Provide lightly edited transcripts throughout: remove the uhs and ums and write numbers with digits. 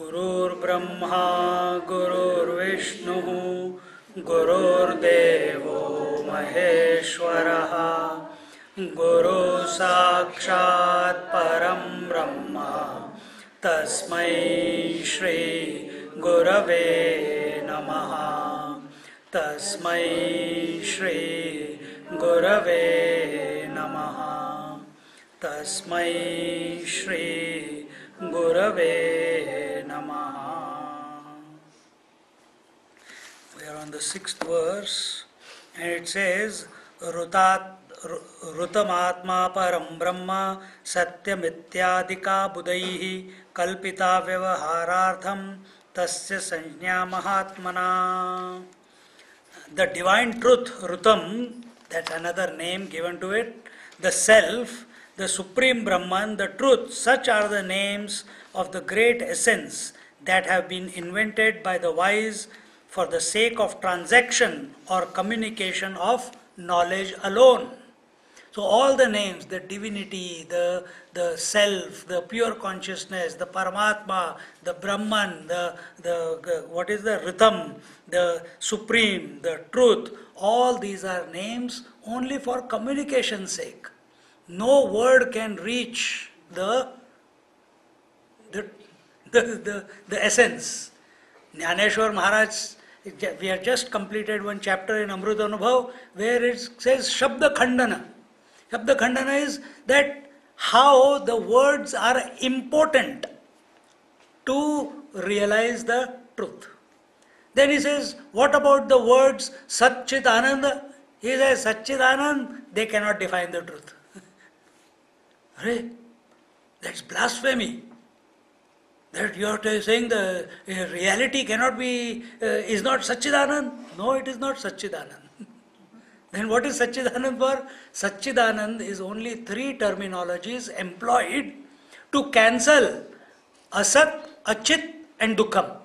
गुरुर्ब्रह्मा गुरुर्विष्णुः गुरुर्देवो महेश्वरः गुरु साक्षात् परं ब्रह्म तस्मै श्री गुरवे नमः तस्मै श्री गुरवे नमः तस्मै श्री गुरवे नमः. We are on the 6th verse and it says Rutamatma param brahma satyamityadika budaihi kalpita vyavaharartham tasya sanjna mahatmana. The divine truth, Rutam, that's another name given to it, the self, the supreme Brahman, the truth, such are the names of the great essence that have been invented by the wise for the sake of transaction or communication of knowledge alone. So all the names, the divinity, the self, the pure consciousness, the Paramatma, the Brahman, the what is the Ritam, the supreme, the truth, all these are names only for communication's sake. No word can reach the essence. Jnaneshwar Maharaj, we have just completed one chapter in Amrut Anubhav where it says Shabda Khandana. Shabda Khandana is that how the words are important to realize the truth. Then he says, what about the words Satchit Anand? He says, Satchit Anand, they cannot define the truth. That's blasphemy. That you are saying the reality cannot be, is not Satchidanand. No, it is not Satchidanand. Then what is Satchidanand for? Satchidanand is only three terminologies employed to cancel Asat, Achit and Dukkham.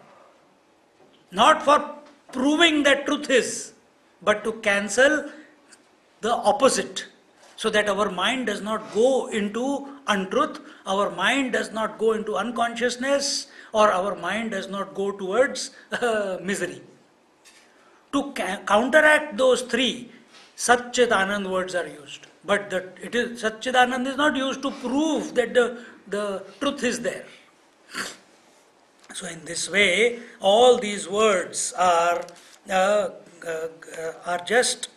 Not for proving that truth is, but to cancel the opposite. So that our mind does not go into untruth, our mind does not go into unconsciousness, or our mind does not go towards misery. To counteract those three, Satchidanand words are used. But Satchidanand is not used to prove that the truth is there. So in this way, all these words are just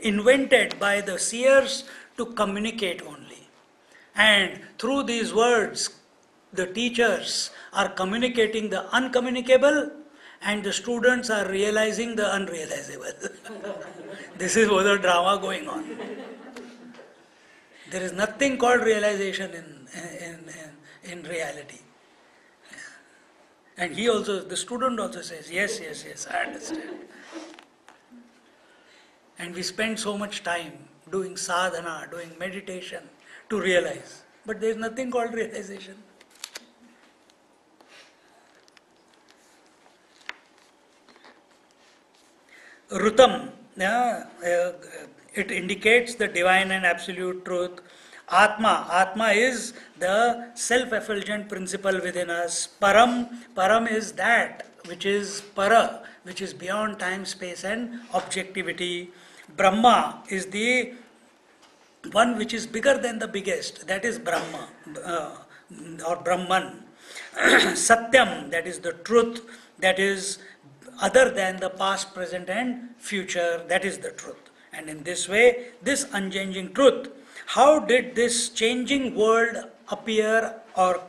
invented by the seers to communicate only. And through these words, the teachers are communicating the uncommunicable and the students are realizing the unrealizable. This is what the drama going on. There is nothing called realization in reality. And the student also says, yes, I understand. And we spend so much time doing sadhana, doing meditation to realize. But there is nothing called realization. Rutam, it indicates the divine and absolute truth. Atma is the self-effulgent principle within us. Param is that which is para, which is beyond time, space and objectivity. Brahma is the one which is bigger than the biggest, that is Brahma or Brahman. Satyam, that is the truth, that is other than the past, present and future, that is the truth. And in this way, this unchanging truth, how did this changing world appear or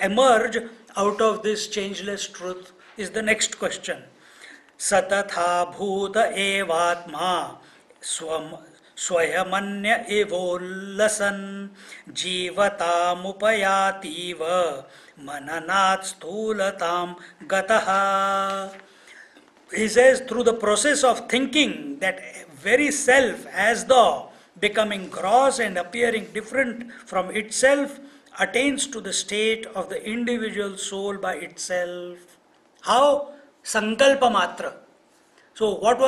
emerge out of this changeless truth is the next question. Satatha bhuta evatma स्वयमन्य एवोल्लसन् जीवतामुपयातीव मननात् स्थूलतां गतः. He says, through the process of thinking, that very self as though becoming gross and appearing different from itself attains to the state of the individual soul by itself. How? Sankalpa matra. So what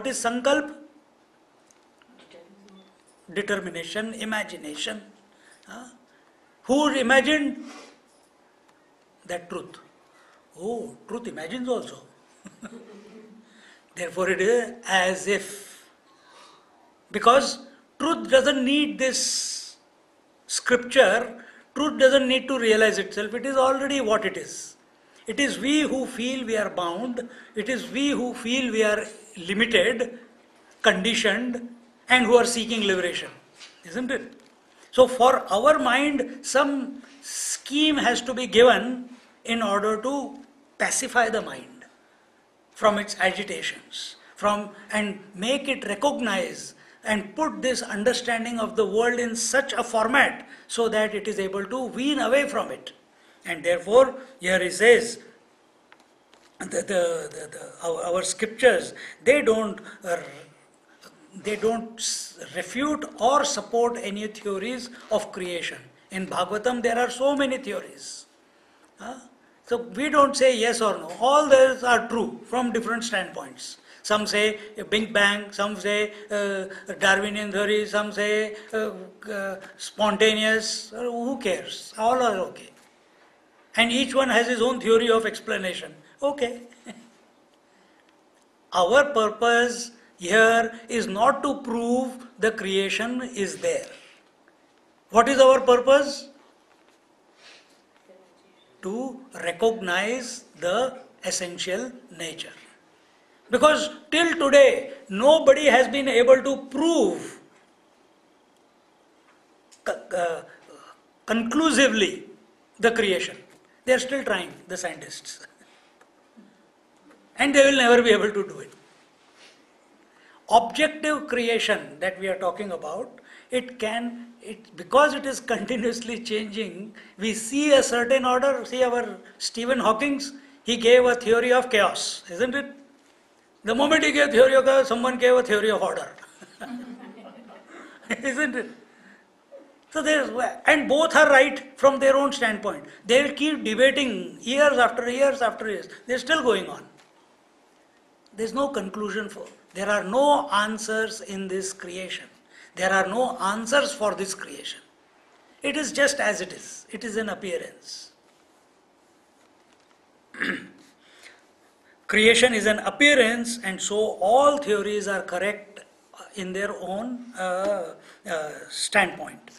is sankalp? Determination, imagination. Who imagined that truth? Oh, truth imagines also. Therefore it is as if. Because truth doesn't need this scripture, truth doesn't need to realize itself, it is already what it is. It is we who feel we are bound, it is we who feel we are limited, conditioned, and who are seeking liberation, isn't it? So for our mind, some scheme has to be given in order to pacify the mind from its agitations, and make it recognize and put this understanding of the world in such a format so that it is able to wean away from it. And therefore, here he says, our scriptures, they don't refute or support any theories of creation. In Bhagavatam, there are so many theories. So we don't say yes or no. All those are true from different standpoints. Some say Big Bang, some say Darwinian theory, some say spontaneous. Who cares? All are okay. And each one has his own theory of explanation. Okay. Our purpose here is not to prove the creation is there. What is our purpose? To recognize the essential nature. Because till today, nobody has been able to prove conclusively the creation. They are still trying, the scientists. And they will never be able to do it. Objective creation that we are talking about, because it is continuously changing, we see a certain order. See our Stephen Hawking, he gave a theory of chaos, isn't it? The moment he gave theory of chaos, someone gave a theory of order. Isn't it? So and both are right from their own standpoint. They will keep debating years after years after years. They're still going on. There's no conclusion there are no answers in this creation. There are no answers for this creation. It is just as it is. It is an appearance. Creation is an appearance, and so all theories are correct in their own standpoint.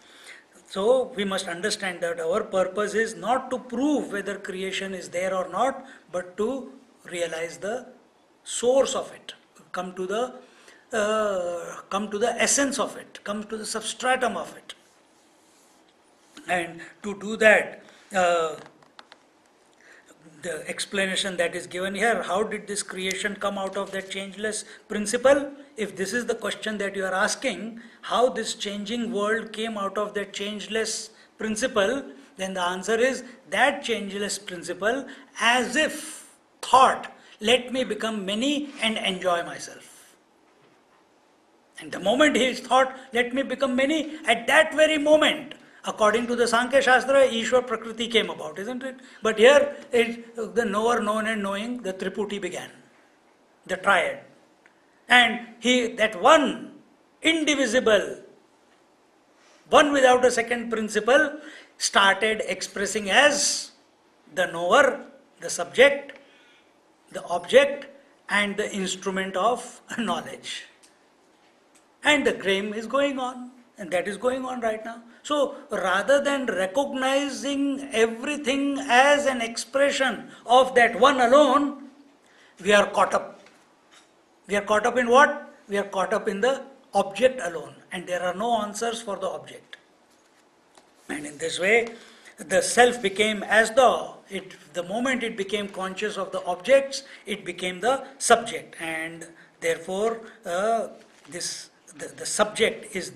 So we must understand that our purpose is not to prove whether creation is there or not, but to realize the source of it, come to the essence of it, come to the substratum of it. And to do that, the explanation that is given here, how did this creation come out of that changeless principle? If this is the question that you are asking, how this changing world came out of that changeless principle, then the answer is that changeless principle, as if thought, let me become many and enjoy myself. And the moment he thought, let me become many, at that very moment, according to the Sankhya Shastra, Ishwar Prakriti came about, isn't it? But here, the knower, known and knowing, the Triputi began, the triad. And that one indivisible, one without a second principle, started expressing as the knower, the subject, the object, and the instrument of knowledge. And the game is going on, and that is going on right now. So rather than recognizing everything as an expression of that one alone, we are caught up. We are caught up in what? We are caught up in the object alone, and there are no answers for the object. And in this way, the self became as though, the moment it became conscious of the objects, it became the subject, and therefore this the subject is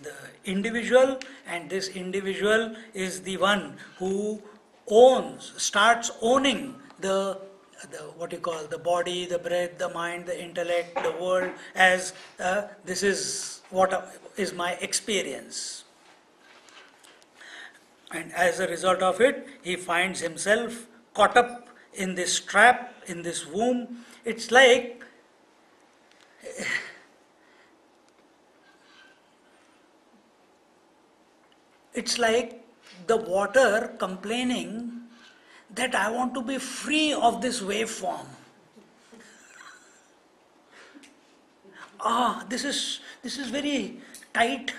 the individual, and this individual is the one who starts owning the what you call the body, the breath, the mind, the intellect, the world, as this is what is my experience. And as a result of it, he finds himself caught up in this trap, in this womb. It's like the water complaining that I want to be free of this waveform. This is very tight.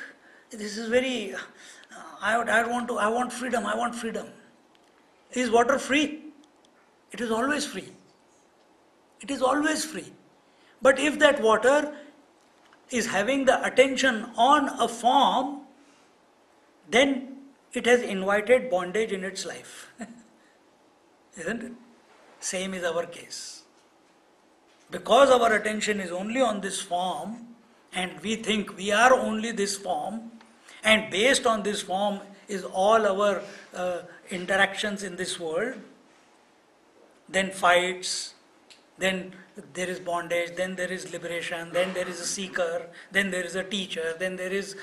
This is very. I want freedom. I want freedom. Is water free? It is always free. It is always free. But if that water is having the attention on a form, then it has invited bondage in its life. Isn't it? Same is our case. Because our attention is only on this form, and we think we are only this form, and based on this form is all our interactions in this world, then fights, then there is bondage, then there is liberation, then there is a seeker, then there is a teacher, then there is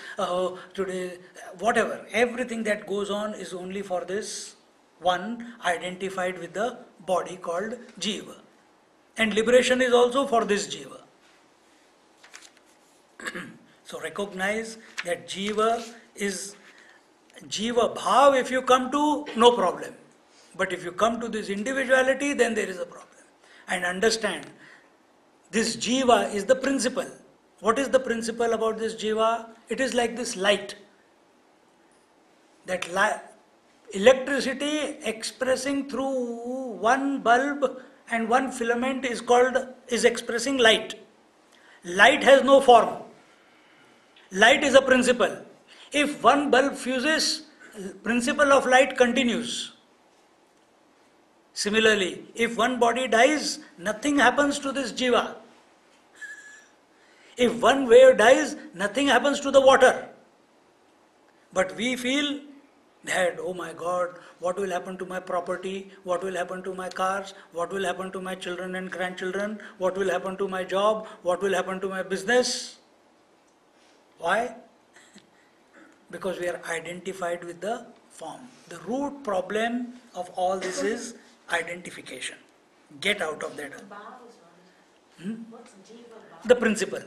today, whatever. Everything that goes on is only for this one identified with the body called Jiva. And liberation is also for this Jiva. So recognize that Jiva is Jiva Bhav. If you come to, no problem. But if you come to this individuality, then there is a problem. And understand, this Jiva is the principle. What is the principle about this Jiva? It is like this light. That electricity expressing through one bulb and one filament is expressing light. Light has no form. Light is a principle. If one bulb fuses, principle of light continues. Similarly, if one body dies, nothing happens to this Jiva. If one wave dies, nothing happens to the water. But we feel that, oh my God, what will happen to my property? What will happen to my cars? What will happen to my children and grandchildren? What will happen to my job? What will happen to my business? Why? Because we are identified with the form. The root problem of all this is identification. Get out of that. What's Jiva? The principle.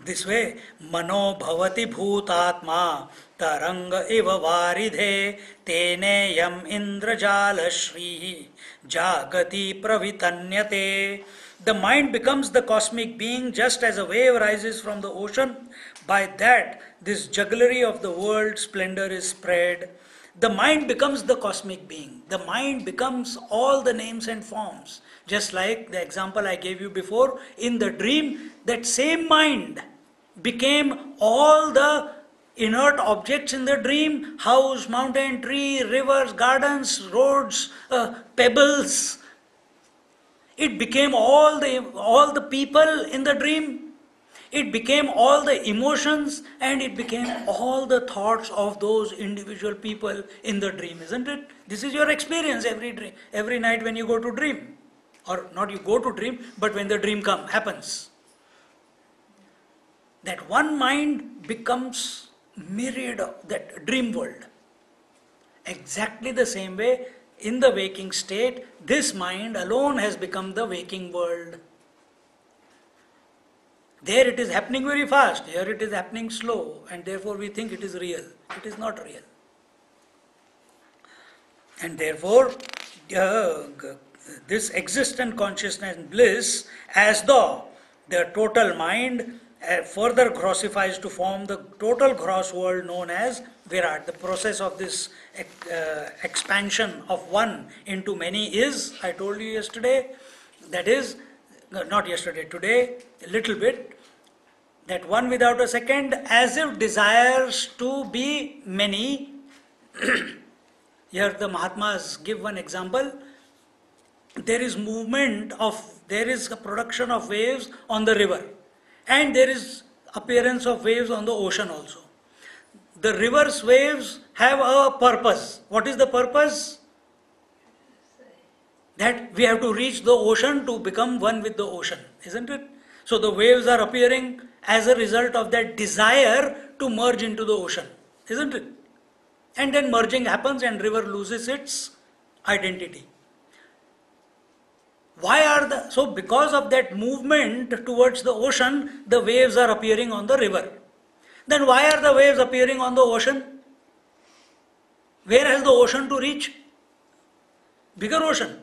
This way, mano bhavati bhutatma taranga eva varidhe tene yam indrajala shrihi jagati pravitanyate. The mind becomes the cosmic being just as a wave rises from the ocean. By that, this jugglery of the world splendor is spread. The mind becomes the cosmic being. The mind becomes all the names and forms. Just like the example I gave you before, in the dream, that same mind became all the inert objects in the dream: house, mountain, tree, rivers, gardens, roads, pebbles. It became all the people in the dream. It became all the emotions, and it became all the thoughts of those individual people in the dream, isn't it? This is your experience every night when you go to dream. Or not you go to dream, but when the dream happens. That one mind becomes myriad of that dream world. Exactly the same way, in the waking state, this mind alone has become the waking world. There it is happening very fast, here it is happening slow, and therefore we think it is real. It is not real. And therefore, this existent consciousness and bliss, as though the total mind further grossifies to form the total gross world known as Virat. The process of this expansion of one into many is, I told you yesterday, that is, not yesterday, today, a little bit, that one without a second, as if desires to be many. Here the Mahatmas give one example. there is there is a production of waves on the river, and there is appearance of waves on the ocean also. The river's waves have a purpose. What is the purpose? That we have to reach the ocean to become one with the ocean, isn't it? So the waves are appearing as a result of that desire to merge into the ocean, isn't it? And then merging happens and river loses its identity. So because of that movement towards the ocean, the waves are appearing on the river. Then why are the waves appearing on the ocean? Where has the ocean to reach? Bigger ocean.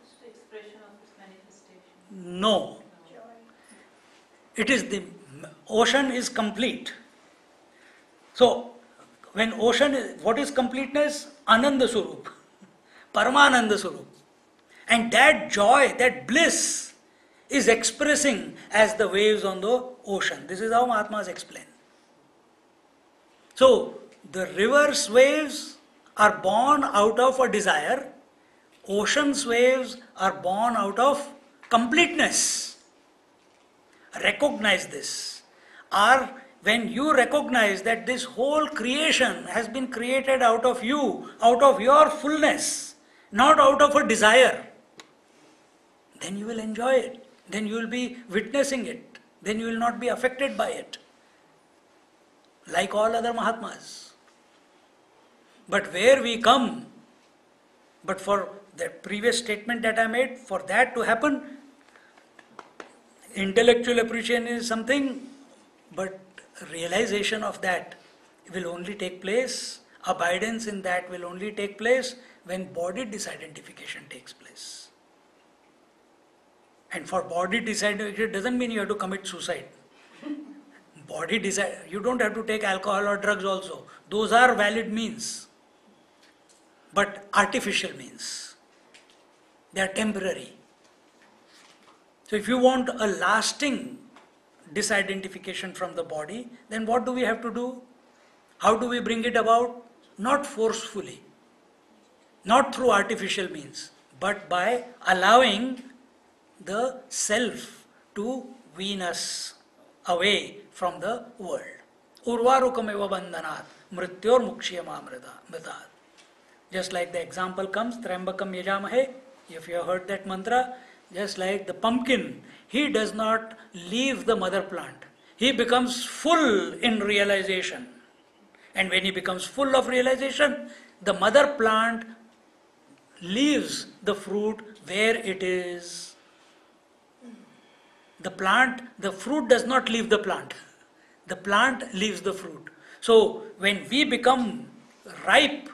It's the expression of its manifestation. No. It is the ocean is complete. So, when what is completeness? Ananda Swarup, Paramananda Swarup. And that joy, that bliss is expressing as the waves on the ocean. This is how Mahatmas explain. So, the river's waves are born out of a desire, ocean's waves are born out of completeness. Recognize this. Or when you recognize that this whole creation has been created out of you, out of your fullness, not out of a desire, then you will enjoy it. Then you will be witnessing it. Then you will not be affected by it. Like all other Mahatmas. But where we come, but for that previous statement that I made, for that to happen, intellectual appreciation is something, but realization of that will only take place, abidance in that will only take place when body disidentification takes place. And for body disidentification doesn't mean you have to commit suicide. You don't have to take alcohol or drugs also. Those are valid means, but artificial means. They are temporary. So if you want a lasting disidentification from the body, then what do we have to do? How do we bring it about? Not forcefully, not through artificial means, but by allowing the self to wean us away from the world. Urvarukameva bandhanat mrityor mukshiyamamritat. Just like the example comes, Trambakam yajamahe, if you have heard that mantra, just like the pumpkin, he does not leave the mother plant. He becomes full in realization. And when he becomes full of realization, the mother plant leaves the fruit where it is. The fruit does not leave the plant. The plant leaves the fruit. So when we become ripe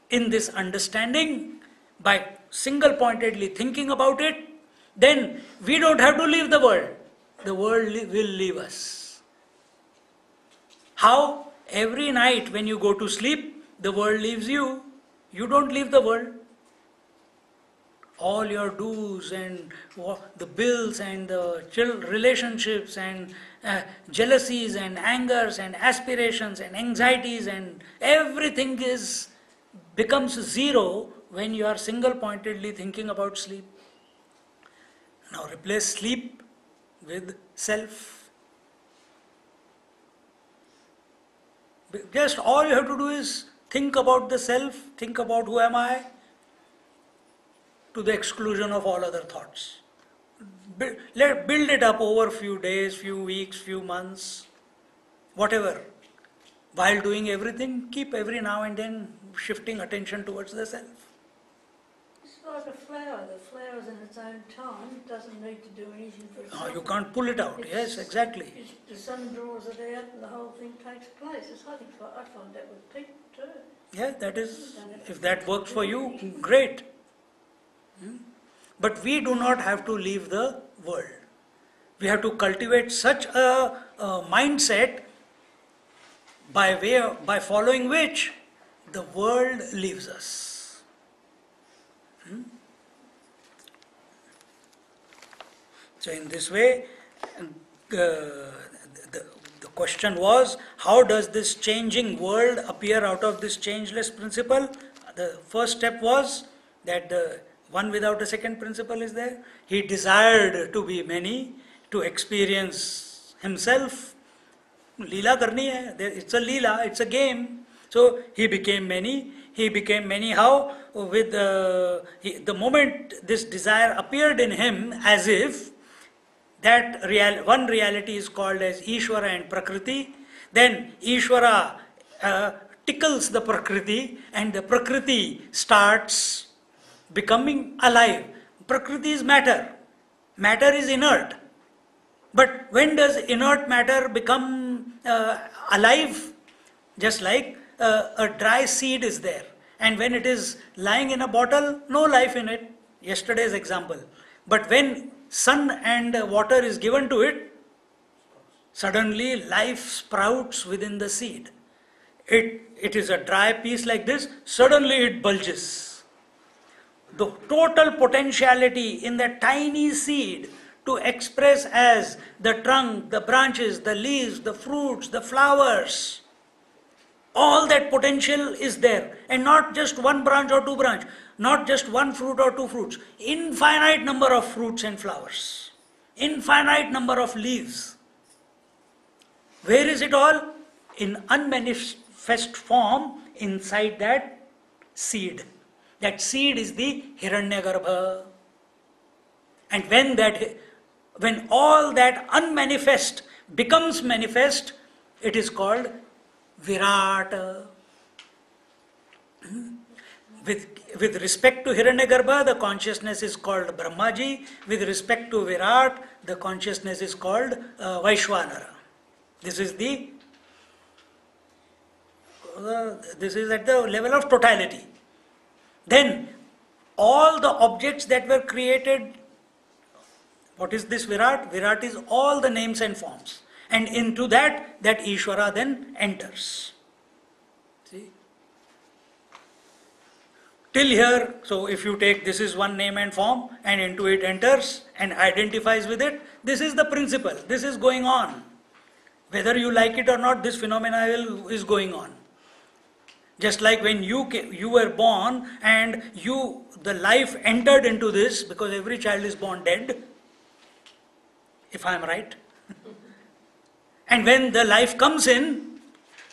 in this understanding, by single-pointedly thinking about it, then we don't have to leave the world. The world will leave us. How? Every night when you go to sleep, the world leaves you. You don't leave the world. All your dues and the bills and the relationships and jealousies and angers and aspirations and anxieties and everything becomes zero when you are single-pointedly thinking about sleep. Now replace sleep with self. Just all you have to do is think about the self, think about who am I, to the exclusion of all other thoughts. Build it up over few days, few weeks, few months, whatever. While doing everything, keep every now and then shifting attention towards the self. It's like a flower. The flower's in its own time. It doesn't need to do anything for itself. No, you can't pull it out. Yes, exactly. The sun draws it out and the whole thing takes place. I find that with people too. Yeah, that is, if that works for you, great. But we do not have to leave the world. We have to cultivate such a mindset by following which the world leaves us. So in this way, the question was, how does this changing world appear out of this changeless principle? The first step was that the one without a second principle is there. He desired to be many, to experience himself. Leela karni hai. It's a leela, it's a game. So he became many. He became many how? With the moment this desire appeared in him, as if that one reality is called as Ishvara and Prakriti. Then Ishvara tickles the Prakriti, and the Prakriti starts becoming alive. Prakriti is matter. Matter is inert. But when does inert matter become alive? Just like a dry seed is there. And when it is lying in a bottle, no life in it. Yesterday's example. But when sun and water is given to it, suddenly life sprouts within the seed. It is a dry piece like this, suddenly it bulges. The total potentiality in that tiny seed to express as the trunk, the branches, the leaves, the fruits, the flowers, all that potential is there. And not just one branch or two branch, not just one fruit or two fruits, infinite number of fruits and flowers, infinite number of leaves. Where is it all? In unmanifest form inside that seed. That seed is the Hiranyagarbha. And when all that unmanifest becomes manifest, it is called Virat. With respect to Hiranyagarbha, the consciousness is called Brahmaji. With respect to Virat, the consciousness is called Vaishwanara. This is at the level of totality. Then all the objects that were created, what is this Virat? Virat is all the names and forms. And into that Ishvara then enters. See? Till here, so if you take this is one name and form and into it enters and identifies with it, this is the principle. This is going on. Whether you like it or not, this phenomena is going on. Just like when you were born and the life entered into this, because every child is born dead, if I am right. And when the life comes in,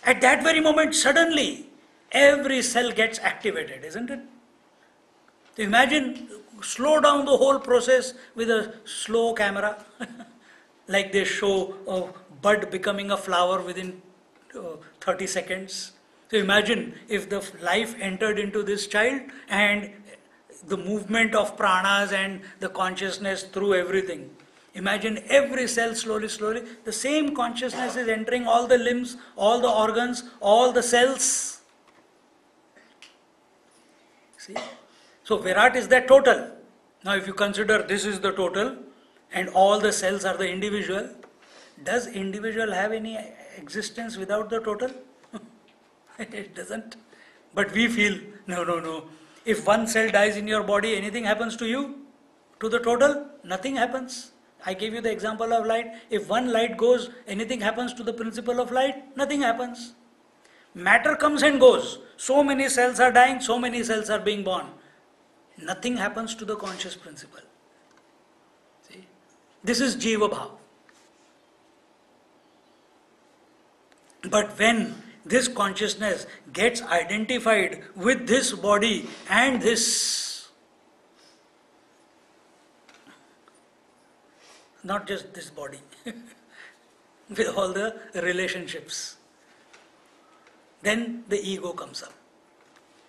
at that very moment, suddenly, every cell gets activated, isn't it? So imagine, slow down the whole process with a slow camera, like they show a bud becoming a flower within 30 seconds. So imagine if the life entered into this child and the movement of pranas and the consciousness through everything. Imagine every cell slowly, the same consciousness is entering all the limbs, all the organs, all the cells. See? So Virat is that total. Now if you consider this is the total and all the cells are the individual, does individual have any existence without the total? It doesn't. But we feel, no. If one cell dies in your body, anything happens to you? To the total? Nothing happens. I gave you the example of light. If one light goes, anything happens to the principle of light? Nothing happens. Matter comes and goes. So many cells are dying, so many cells are being born. Nothing happens to the conscious principle. See? This is Jiva Bhav. But when this consciousness gets identified with this body and this, not just this body, with all the relationships, then the ego comes up.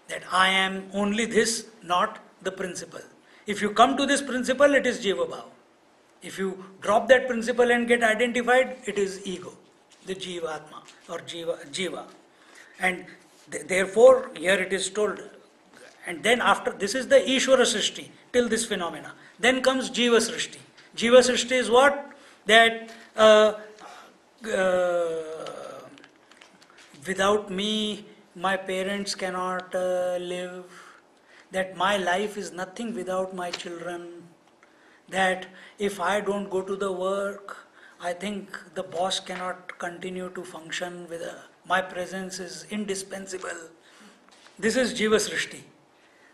That I am only this, not the principle. If you come to this principle, it is Jiva Bhav. If you drop that principle and get identified, it is ego, the Jivatma or Jiva. And therefore, here it is told, and then after, this is the Ishvara Srishti, till this phenomena. Then comes Jiva Srishti. Jiva Srishti is what? That without me, my parents cannot live. That my life is nothing without my children. That if I don't go to the work, I think the boss cannot continue to function my presence is indispensable. This is Jiva Srishti.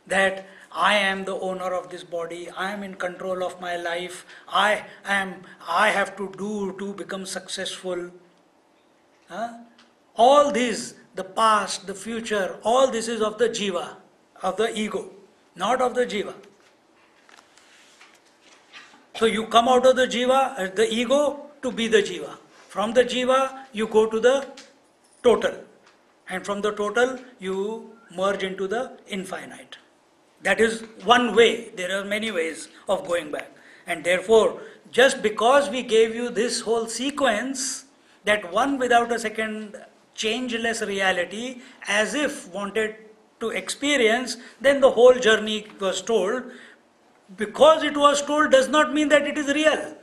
that I am the owner of this body, I am in control of my life, I have to do to become successful. Huh? All this, the past, the future, all this is of the jiva, of the ego, not of the jiva. So you come out of the jiva, the ego, to be the jiva. From the jiva, you go to the total. And from the total, you merge into the infinite. That is one way. There are many ways of going back. And therefore, just because we gave you this whole sequence, that one without a second changeless reality, as if wanted to experience, then the whole journey was told. Because it was told does not mean that it is real.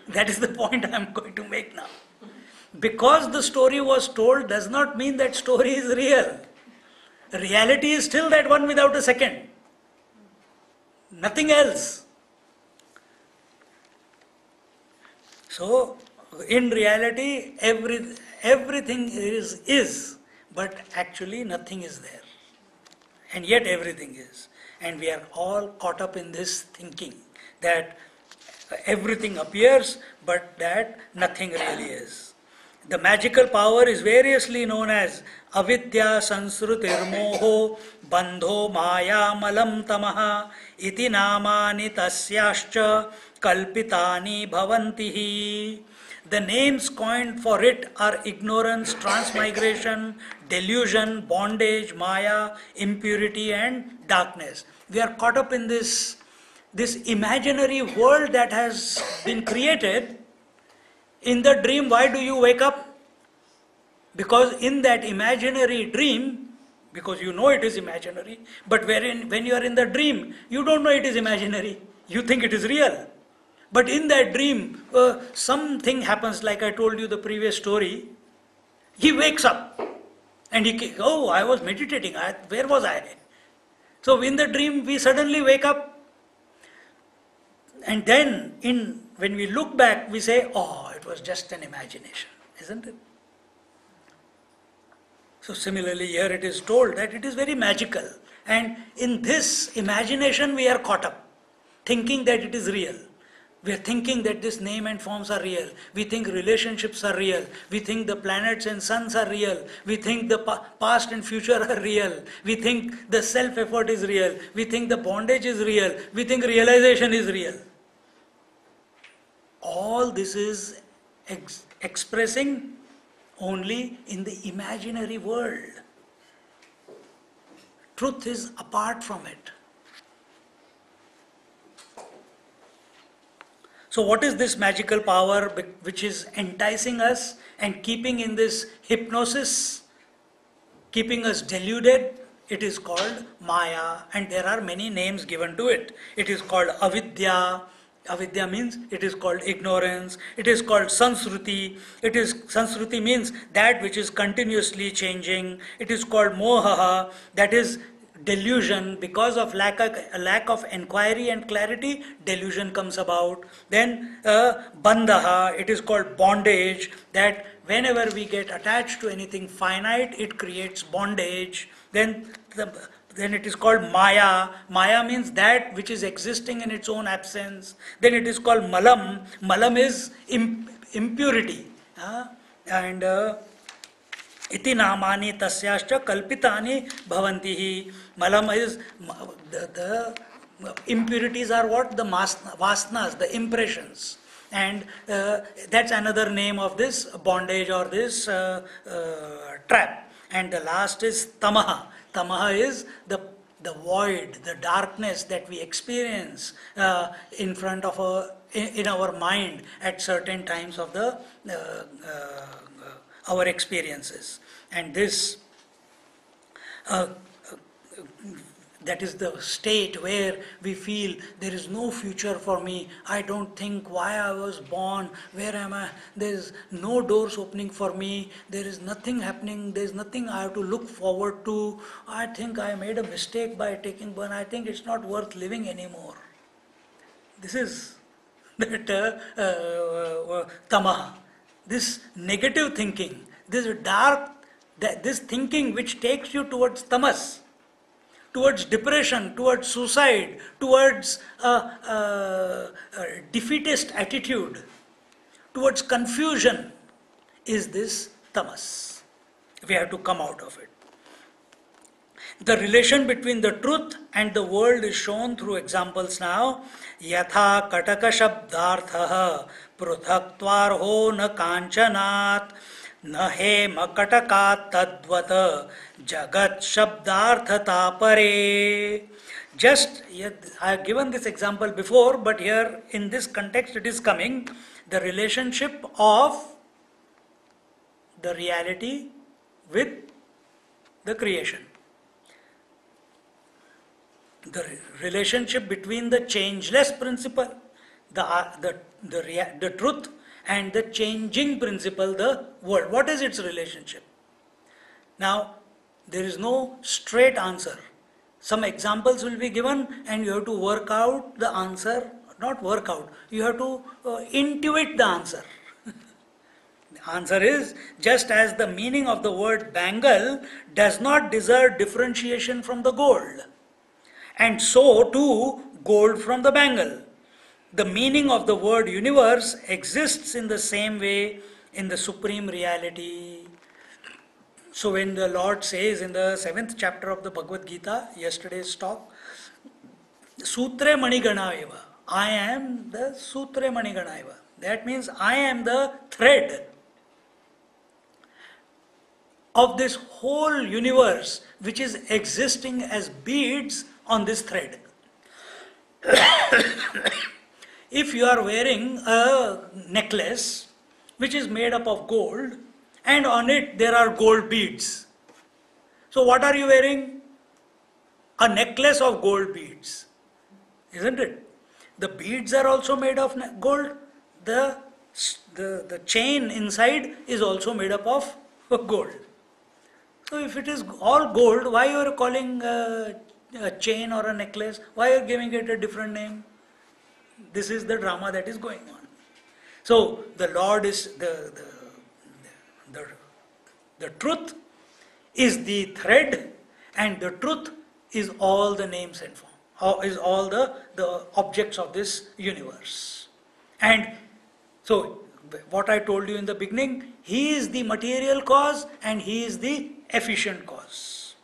That is the point I am going to make now. Because the story was told does not mean that story is real. Reality is still that one without a second. Nothing else. So, in reality, everything is, but actually nothing is there. And yet everything is. And we are all caught up in this thinking that everything appears, but that nothing really is. The magical power is variously known as avidya sansrutirmoho bandho maya malam tamaha iti namani tasyascha kalpitani bhavantihi. The names coined for it are ignorance, transmigration, delusion, bondage, maya, impurity and darkness. We are caught up in this imaginary world that has been created. In the dream, why do you wake up? Because in that imaginary dream, because you know it is imaginary, but when you are in the dream, you don't know it is imaginary. You think it is real. But in that dream, something happens, like I told you the previous story. He wakes up and I was meditating. Where was I? So in the dream, we suddenly wake up. And then when we look back, we say, oh, it was just an imagination, isn't it? So similarly, here it is told that it is very magical. And in this imagination, we are caught up, thinking that it is real. We are thinking that this name and forms are real. We think relationships are real. We think the planets and suns are real. We think the past and future are real. We think the self-effort is real. We think the bondage is real. We think realization is real. All this is expressing only in the imaginary world. Truth is apart from it. So what is this magical power which is enticing us and keeping in this hypnosis, keeping us deluded? It is called Maya, and there are many names given to it. It is called Avidya. Avidya means it is called ignorance. It is called Sansruti. Sansruti means that which is continuously changing. It is called Mohaha, that is delusion. Because of lack of inquiry and clarity, delusion comes about. Then Bandhaha, it is called bondage, that whenever we get attached to anything finite, it creates bondage. Then it is called Maya. Maya means that which is existing in its own absence. Then it is called Malam. Malam is impurity. And iti namani tasyascha kalpitani bhavantihi. Malam is the impurities are what? The vasanas, the impressions. And that's another name of this bondage or this trap. And the last is tamaha. Tamaha is the void, the darkness that we experience in front of in our mind at certain times of our experiences. And this that is the state where we feel there is no future for me. I don't think why I was born, where am I? There is no doors opening for me. There is nothing happening. There is nothing I have to look forward to. I think I made a mistake by taking birth. I think it's not worth living anymore. This is that tamaha. This negative thinking, this dark This thinking which takes you towards tamas, towards depression, towards suicide, towards a defeatist attitude, towards confusion, is this tamas. We have to come out of it. The relation between the truth and the world is shown through examples now. Yatha kataka shabdartha pruthaktarho na kanchanat na hema katakat tadvat jagat shabdartha tapare. Just, I have given this example before, but here in this context it is coming. The relationship of the reality with the creation. The relationship between the changeless principle, the truth, and the changing principle, the world. What is its relationship? Now, there is no straight answer. Some examples will be given and you have to work out the answer, not work out, you have to intuit the answer. The answer is, just as the meaning of the word bangle does not deserve differentiation from the gold, and so too gold from the bangle. The meaning of the word universe exists in the same way in the supreme reality. So when the Lord says in the 7th chapter of the Bhagavad Gita, yesterday's talk, Sutre Manigana eva, I am the Sutre Manigana eva. That means I am the thread of this whole universe which is existing as beads on this thread. If you are wearing a necklace which is made up of gold and on it there are gold beads, so what are you wearing? A necklace of gold beads, isn't it? The beads are also made of gold. The chain inside is also made up of gold. So if it is all gold, why you are calling a chain or a necklace? Why are you giving it a different name? This is the drama that is going on. So the Lord is the truth is the thread, and the truth is all the names and form, is all the objects of this universe. And so what I told you in the beginning, He is the material cause and He is the efficient cause.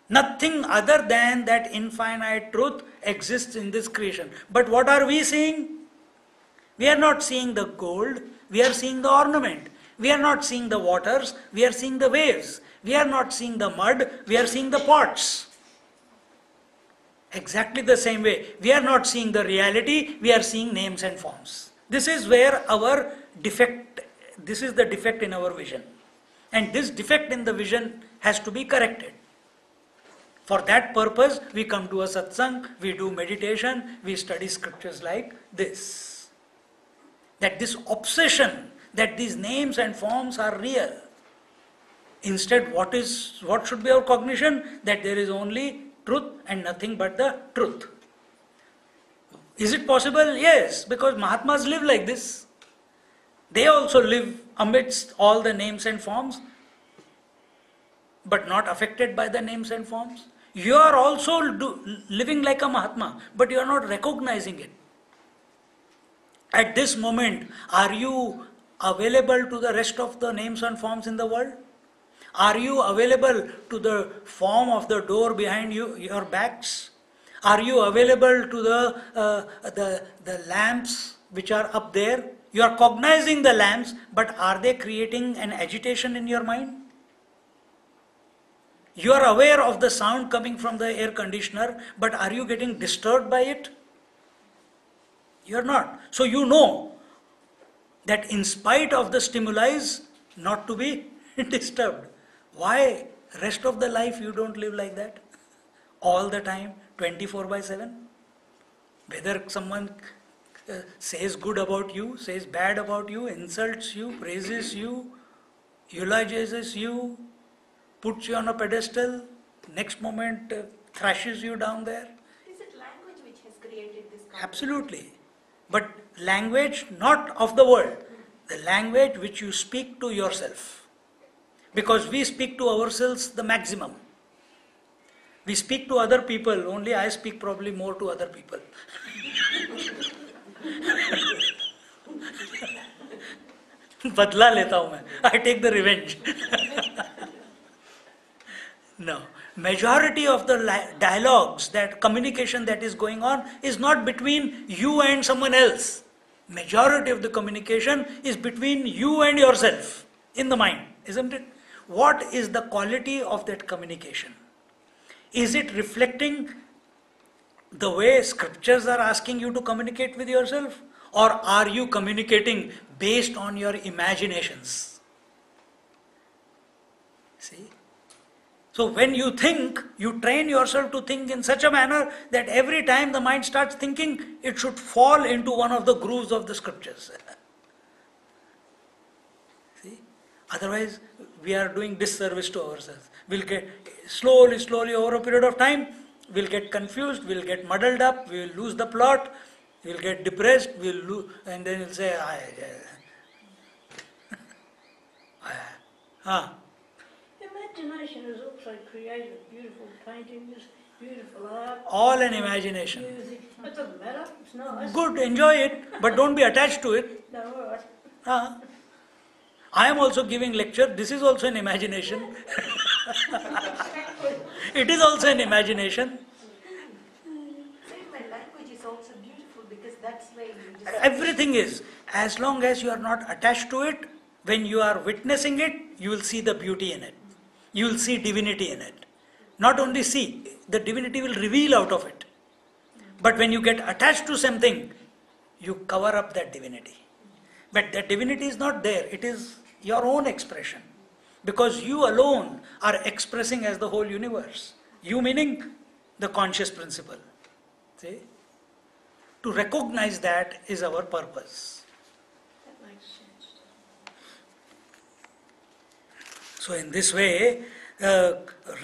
Nothing other than that infinite truth exists in this creation. But what are we seeing? We are not seeing the gold, we are seeing the ornament. We are not seeing the waters, we are seeing the waves. We are not seeing the mud, we are seeing the pots. Exactly the same way. We are not seeing the reality, we are seeing names and forms. This is where our defect, this is the defect in our vision. And this defect in the vision has to be corrected. For that purpose, we come to a satsang, we do meditation, we study scriptures like this. That this obsession, that these names and forms are real. Instead, what should be our cognition? That there is only truth and nothing but the truth. Is it possible? Yes, because Mahatmas live like this. They also live amidst all the names and forms, but not affected by the names and forms. You are also living like a Mahatma, but you are not recognizing it. At this moment, are you available to the rest of the names and forms in the world? Are you available to the form of the door behind you, your backs? Are you available to the lamps which are up there? You are cognizing the lamps, but are they creating an agitation in your mind? You are aware of the sound coming from the air conditioner, but are you getting disturbed by it? You are not. So you know that in spite of the stimuli, not to be disturbed. Why? Rest of the life you don't live like that? All the time, 24/7? Whether someone says good about you, says bad about you, insults you, praises you, eulogizes you, puts you on a pedestal, next moment thrashes you down there. Is it language which has created this conflict? Absolutely. But language not of the world, the language which you speak to yourself. Because we speak to ourselves the maximum. We speak to other people, only I speak probably more to other people. बदला लेता हूं मैं. I take the revenge. No. Majority of the dialogues, that communication that is going on is not between you and someone else. Majority of the communication is between you and yourself in the mind, isn't it? What is the quality of that communication? Is it reflecting the way scriptures are asking you to communicate with yourself? Or are you communicating based on your imaginations? See? So when you think, you train yourself to think in such a manner that every time the mind starts thinking, it should fall into one of the grooves of the scriptures. See? Otherwise, we are doing disservice to ourselves. We'll get slowly over a period of time, we'll get confused, we'll get muddled up, we'll lose the plot, we'll get depressed, and then we'll say, Imagination has also created beautiful paintings, beautiful art. All an imagination. Music. It doesn't matter. It's nice. Good, enjoy it, but don't be attached to it. No, all right. I am also giving lecture. This is also an imagination. It is also an imagination. See, my language is also beautiful because that's why you just... Everything is. As long as you are not attached to it, when you are witnessing it, you will see the beauty in it. You will see divinity in it. Not only see, the divinity will reveal out of it. But when you get attached to something, you cover up that divinity. But that divinity is not there. It is your own expression. Because you alone are expressing as the whole universe. You meaning the conscious principle. See? To recognize that is our purpose. That makes sense. So in this way,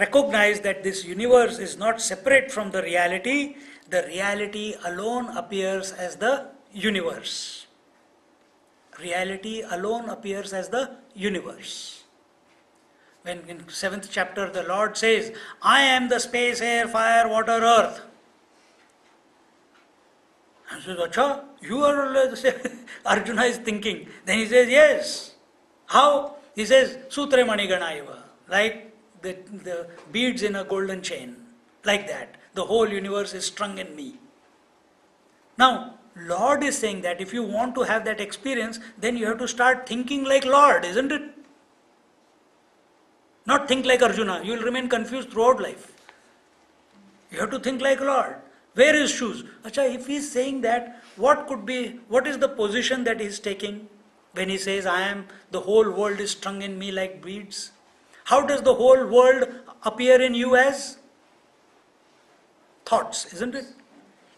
recognize that this universe is not separate from the reality. The reality alone appears as the universe. Reality alone appears as the universe. When in 7th chapter the Lord says, I am the space, air, fire, water, earth. And says, Acha, you are Arjuna is thinking. Then he says, yes. How? He says, Sutre Maniganaiva. Like the beads in a golden chain. Like that. The whole universe is strung in me. Now, Lord is saying that if you want to have that experience, then you have to start thinking like Lord, isn't it? Not think like Arjuna. You will remain confused throughout life. You have to think like Lord. Where is shoes? Acha, if he is saying that, what is the position that he is taking when he says, the whole world is strung in me like beads? How does the whole world appear in you as? Thoughts, isn't it?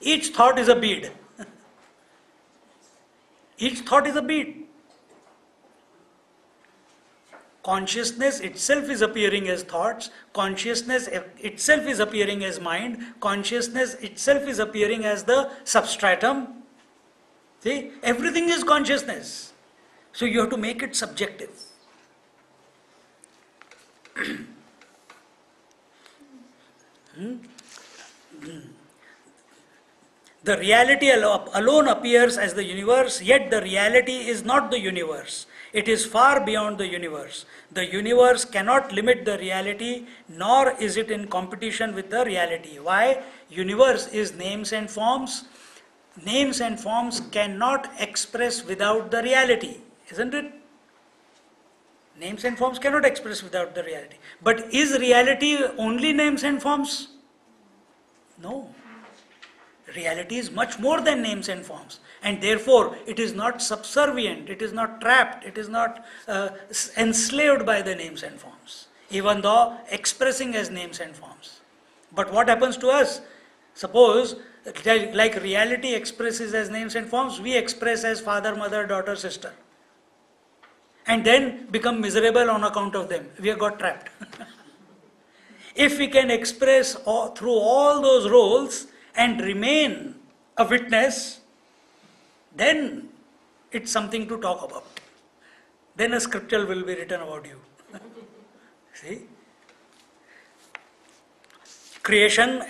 Each thought is a bead. Each thought is a bead. Consciousness itself is appearing as thoughts. Consciousness itself is appearing as mind. Consciousness itself is appearing as the substratum. See, everything is consciousness. So you have to make it subjective. The reality alone appears as the universe, yet the reality is not the universe. It is far beyond the universe. The universe cannot limit the reality, nor is it in competition with the reality. Why? Universe is names and forms. Names and forms cannot express without the reality, isn't it? Names and forms cannot express without the reality. But is reality only names and forms? No. Reality is much more than names and forms, and therefore it is not subservient, it is not trapped, it is not enslaved by the names and forms, even though expressing as names and forms. But what happens to us? Suppose, like reality expresses as names and forms, we express as father, mother, daughter, sister, and then become miserable on account of them. We have got trapped. If we can express through all those roles and remain a witness, then it's something to talk about. Then a scripture will be written about you. See? Creation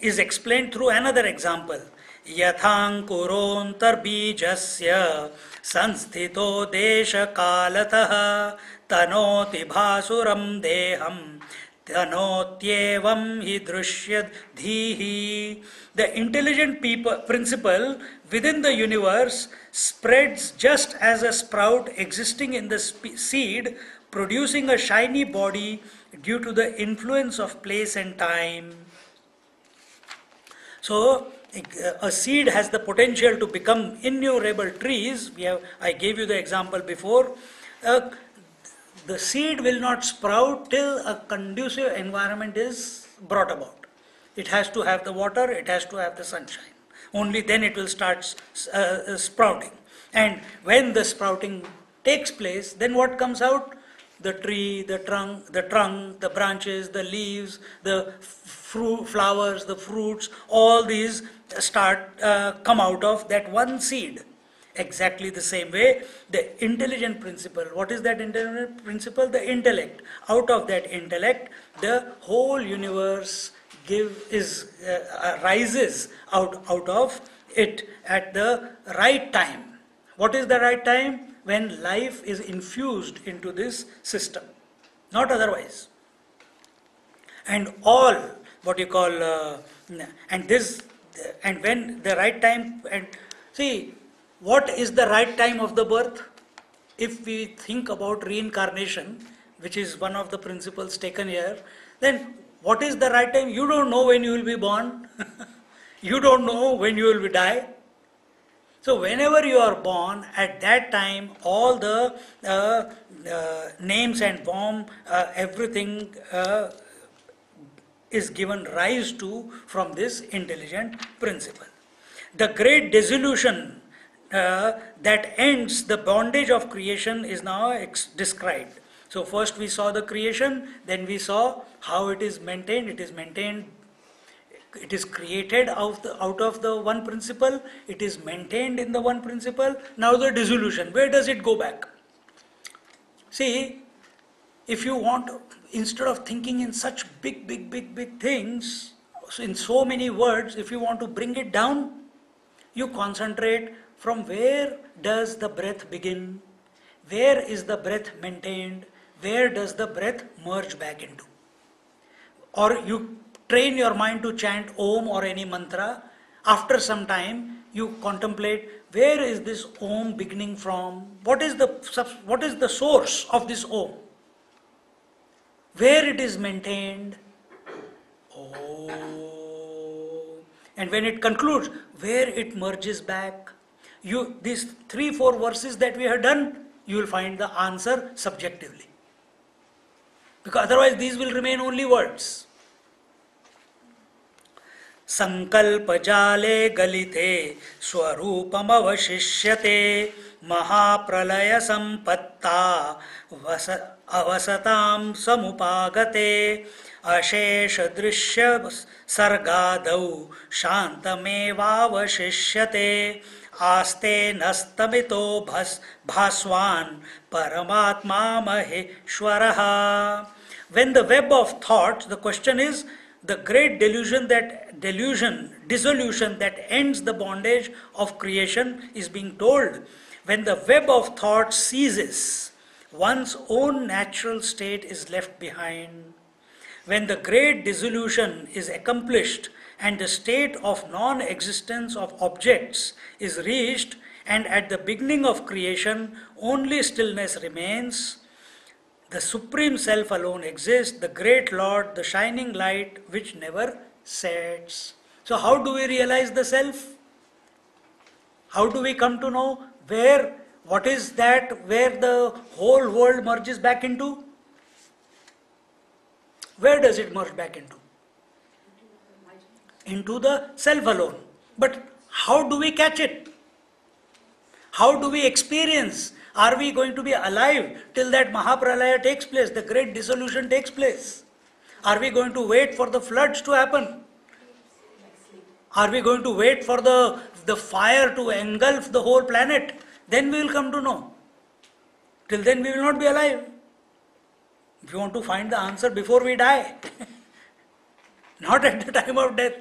is explained through another example. Yathankurontar bijasya sanstito desha kalatah tanoti bhasuram deham tanotyevam hi drushyad dhihi. The intelligent principle within the universe spreads just as a sprout existing in the seed, producing a shiny body due to the influence of place and time. So, a seed has the potential to become innumerable trees. I gave you the example before. The seed will not sprout till a conducive environment is brought about. It has to have the water, it has to have the sunshine. Only then it will start sprouting. And when the sprouting takes place, then what comes out? The tree, the trunk, the branches, the leaves, the flowers, the fruits, all these come out of that one seed. Exactly the same way, the intelligent principle. What is that intelligent principle? The intellect. Out of that intellect, the whole universe rises out of it at the right time. What is the right time? When life is infused into this system, not otherwise. And all what you call and when the right time, and see, what is the right time of the birth? If we think about reincarnation, which is one of the principles taken here, then what is the right time? You don't know when you will be born. You don't know when you will die. So whenever you are born, at that time, all the names and form, everything is given rise to from this intelligent principle. The great dissolution that ends the bondage of creation is now described. So first we saw the creation, then we saw how it is maintained. It is created out of the one principle, it is maintained in the one principle. Now the dissolution, where does it go back? See, if you want, instead of thinking in such big things, in so many words, if you want to bring it down, you concentrate from where does the breath begin, where is the breath maintained, where does the breath merge back into. Or you train your mind to chant Om or any mantra. After some time, you contemplate where is this Om beginning from? What is the source of this Om? Where it is maintained? Om. And when it concludes, where it merges back? These 3-4 verses that we have done, you will find the answer subjectively. Because otherwise these will remain only words. संकल्पजाले गलिते स्वरूपमवशिष्यते महाप्रलय संपत्ता अवसतां समुपागते अशेष दृश्य सर्गादौ शान्तमेवावशिष्यते आस्ते नस्तमितो भास्वान् परमात्मा महेश्वरः. When the web of thoughts, the question is, the great dissolution that ends the bondage of creation is being told. When the web of thought ceases, one's own natural state is left behind. When the great dissolution is accomplished and the state of non-existence of objects is reached, and at the beginning of creation only stillness remains, the Supreme Self alone exists, the great Lord, the shining light which never sets. So how do we realize the Self? How do we come to know where the whole world merges back into? Where does it merge back into? Into the Self alone. But how do we catch it? How do we experience? Are we going to be alive till that Mahapralaya takes place, the great dissolution takes place? Are we going to wait for the floods to happen? Are we going to wait for the fire to engulf the whole planet? Then we will come to know. Till then we will not be alive. If you want to find the answer before we die, not at the time of death.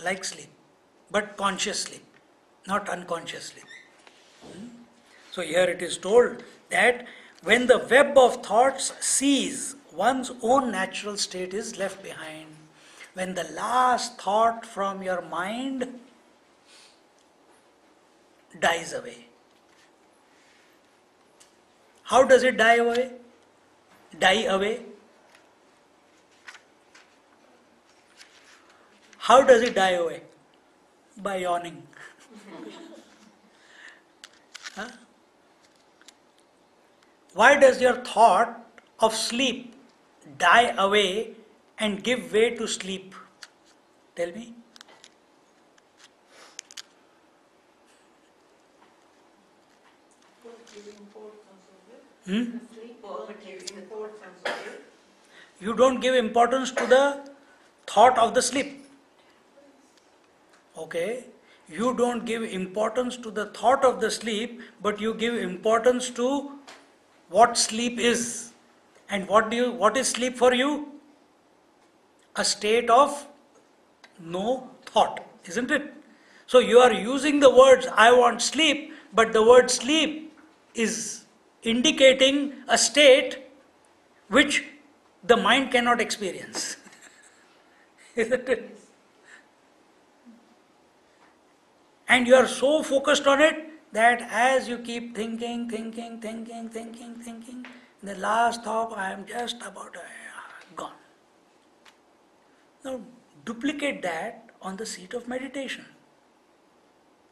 Like sleep, but conscious sleep, not unconscious sleep. So here it is told that when the web of thoughts cease, one's own natural state is left behind. When the last thought from your mind dies away. How does it die away? Die away? How does it die away? By yawning. Huh? Why does your thought of sleep die away and give way to sleep? Tell me. Hmm? You don't give importance to the thought of the sleep. Okay? You don't give importance to the thought of the sleep, but you give importance to what sleep is. And what is sleep for you? A state of no thought, isn't it? So you are using the words I want sleep, but the word sleep is indicating a state which the mind cannot experience. Isn't it? And you are so focused on it that as you keep thinking, the last thought, I am just about gone. Now duplicate that on the seat of meditation.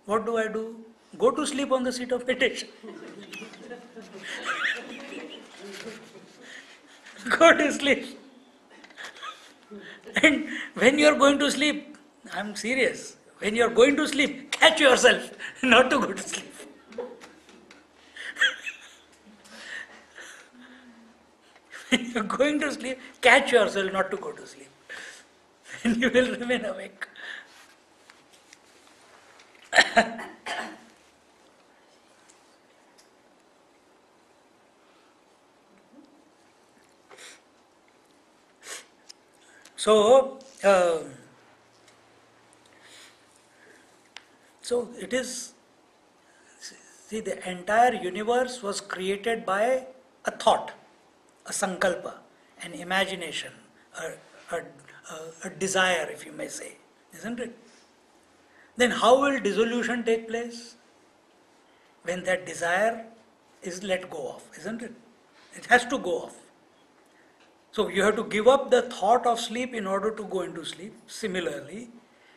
What do I do? Go to sleep on the seat of meditation. Go to sleep. And when you are going to sleep, I am serious. When you are going to sleep, catch yourself not to go to sleep. When you are going to sleep, catch yourself not to go to sleep. And you will remain awake. So it is, see, the entire universe was created by a thought, a sankalpa, an imagination, a desire, if you may say, isn't it? Then how will dissolution take place? When that desire is let go of, isn't it? It has to go off. So you have to give up the thought of sleep in order to go into sleep. Similarly,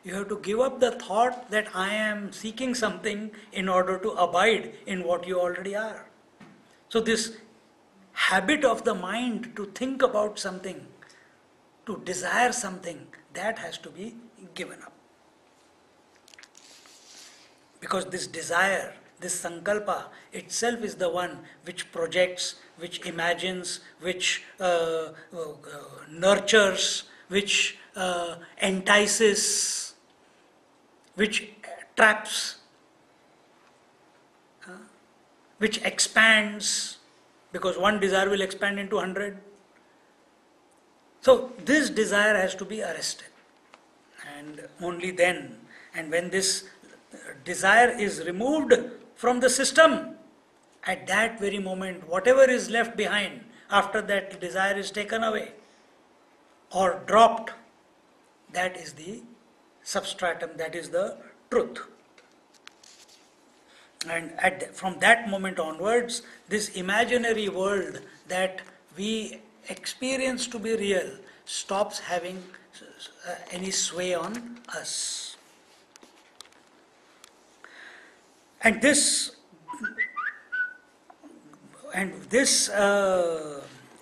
you have to give up the thought that I am seeking something in order to abide in what you already are. So this habit of the mind to think about something, to desire something, that has to be given up. Because this desire, this sankalpa itself is the one which projects, which imagines, which nurtures, which entices, which traps, which expands, because one desire will expand into 100. So this desire has to be arrested. And only then, and when this desire is removed from the system, at that very moment, whatever is left behind after that desire is taken away or dropped, that is the substratum, that is the truth. And from that moment onwards, this imaginary world that we experience to be real stops having any sway on us. And this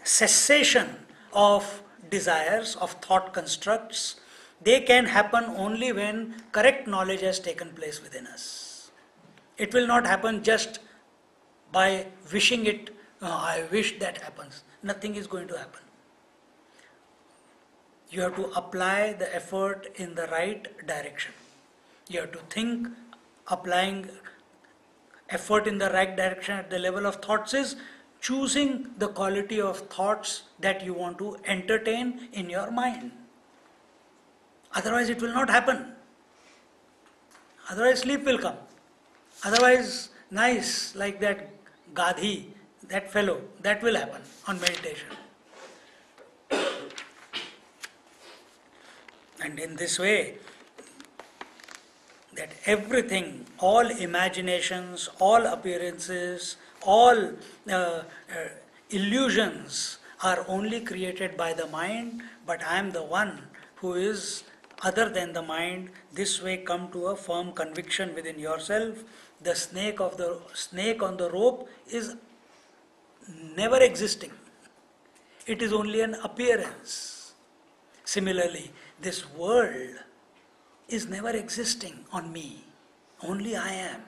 cessation of desires, of thought constructs, they can happen only when correct knowledge has taken place within us. It will not happen just by wishing it, I wish that happens. Nothing is going to happen. You have to apply the effort in the right direction. You have to think, applying Effort in the right direction at the level of thoughts is choosing the quality of thoughts that you want to entertain in your mind. Otherwise it will not happen. Otherwise sleep will come. Otherwise nice like that Gadhi, that fellow, that will happen on meditation. And in this way, that everything, all imaginations, all appearances, all illusions are only created by the mind, but I am the one who is other than the mind. This way come to a firm conviction within yourself. The snake on the rope is never existing. It is only an appearance. Similarly, this world is never existing on me. Only I am.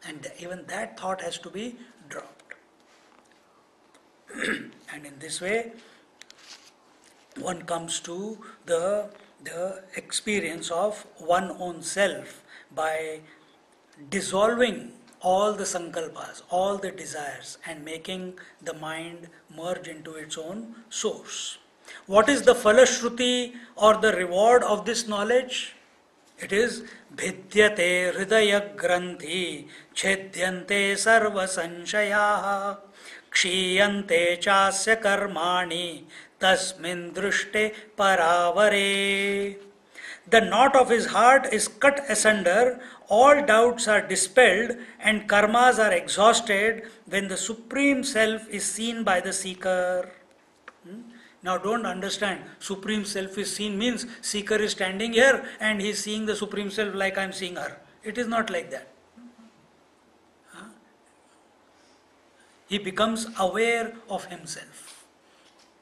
And even that thought has to be dropped. And in this way, one comes to the experience of one own self by dissolving all the sankalpas, all the desires, and making the mind merge into its own source. What is the falashruti or the reward of this knowledge? It is bhidyate hridaya granthi chedyante sarva sanshaya kshiyante chasya karmani tasmin drushte paravare. The knot of his heart is cut asunder, all doubts are dispelled, and karmas are exhausted when the Supreme Self is seen by the seeker. Now don't understand, Supreme Self is seen means seeker is standing here and he is seeing the Supreme Self like I am seeing her. It is not like that. He becomes aware of himself.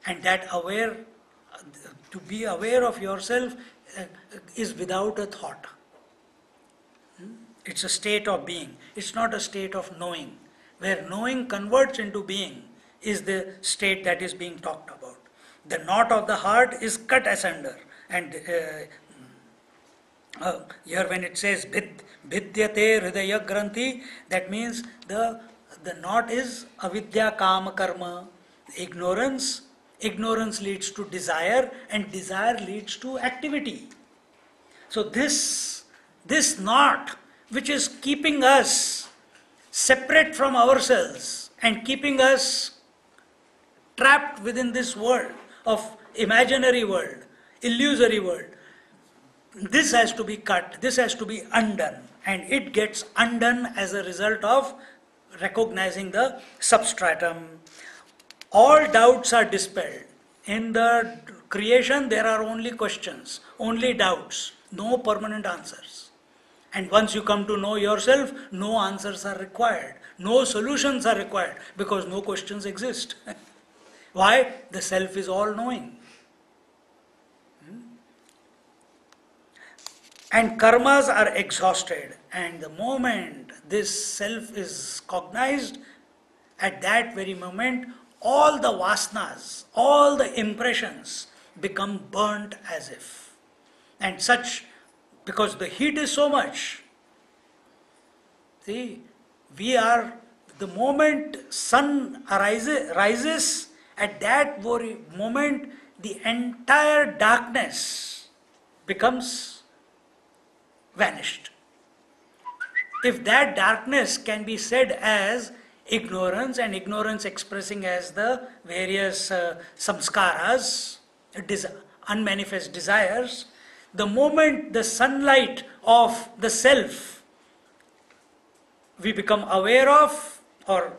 And that to be aware of yourself is without a thought. It's a state of being. It's not a state of knowing. Where knowing converts into being is the state that is being talked about. The knot of the heart is cut asunder. And here when it says bhidyate hridaya granthi, that means the knot is avidya kama karma. Ignorance leads to desire, and desire leads to activity. So this knot, which is keeping us separate from ourselves and keeping us trapped within this world of imaginary world, illusory world, this has to be cut, this has to be undone, and it gets undone as a result of recognizing the substratum. All doubts are dispelled. In the creation there are only questions, only doubts, no permanent answers. And once you come to know yourself, no answers are required, no solutions are required, because no questions exist. Why? The self is all-knowing. And karmas are exhausted. And the moment this self is cognized, at that very moment, all the vasanas, all the impressions become burnt as if. And such, because the heat is so much. See, the moment sun rises, at that very moment, the entire darkness becomes vanished. If that darkness can be said as ignorance, and ignorance expressing as the various samskaras, unmanifest desires, the moment the sunlight of the self we become aware of, or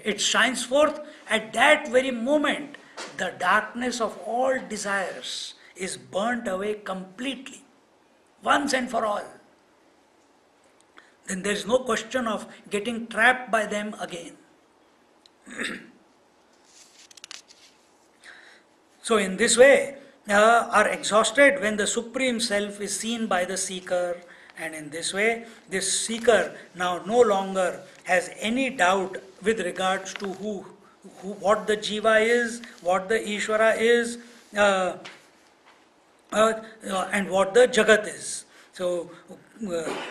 it shines forth, at that very moment the darkness of all desires is burnt away completely, once and for all. Then there is no question of getting trapped by them again. So in this way, are exhausted when the Supreme Self is seen by the seeker, and in this way, this seeker now no longer has any doubt with regards to what the Jiva is, what the Ishvara is, and what the Jagat is. So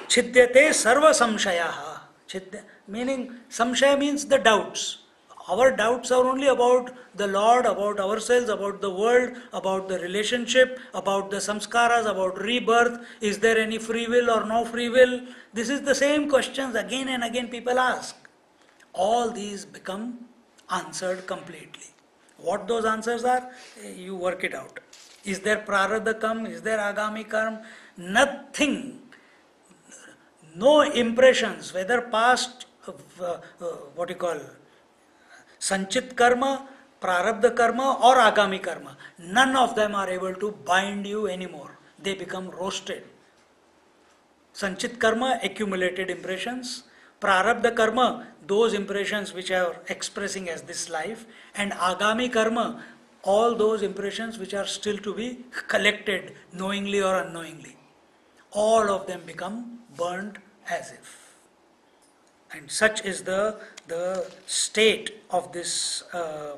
Chidyate sarva samshayaha. Meaning, samshaya means the doubts. Our doubts are only about the Lord, about ourselves, about the world, about the relationship, about the samskaras, about rebirth. Is there any free will or no free will? This is the same questions again and again people ask. All these become answered completely. What those answers are, you work it out. Is there prarabdha karma? Is there agami karma? Nothing. No impressions, whether past, what you call, sanchit karma, prarabdha karma or agami karma. None of them are able to bind you anymore. They become roasted. Sanchit karma, accumulated impressions. Prarabdha karma, those impressions which are expressing as this life. And agami karma, all those impressions which are still to be collected knowingly or unknowingly. All of them become burnt as if. And such is the state of this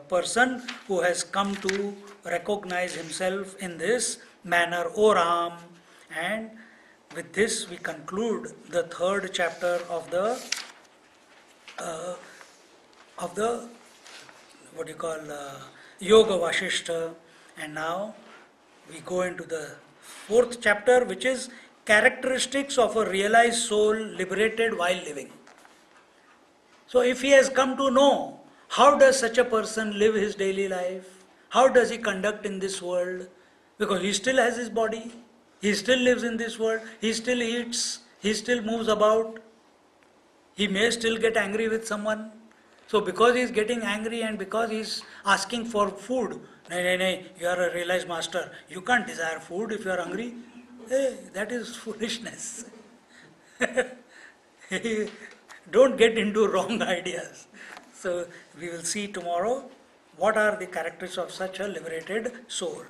person who has come to recognize himself in this manner, O Ram. And with this we conclude the third chapter of the what you call Yoga Vashishta. And now we go into the fourth chapter, which is characteristics of a realized soul liberated while living. So if he has come to know, how does such a person live his daily life? How does he conduct in this world? Because he still has his body, he still lives in this world, he still eats, he still moves about, he may still get angry with someone. So because he is getting angry and because he is asking for food, nay, you are a realized master, you can't desire food if you are hungry. Hey, that is foolishness. Don't get into wrong ideas. So we will see tomorrow what are the characteristics of such a liberated soul.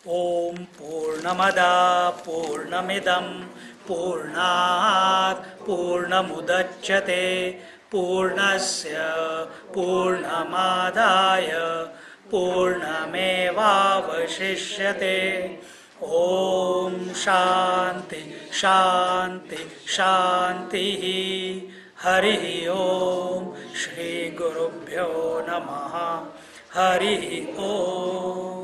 Om Purnamada Purnamidam Purnat Purnamudachyate Purnasya Purnamadaya Purnameva Vashishyate. Om Shanti Shanti Shanti. Hari Om Shri Gurubhyo Namaha. Hari Om.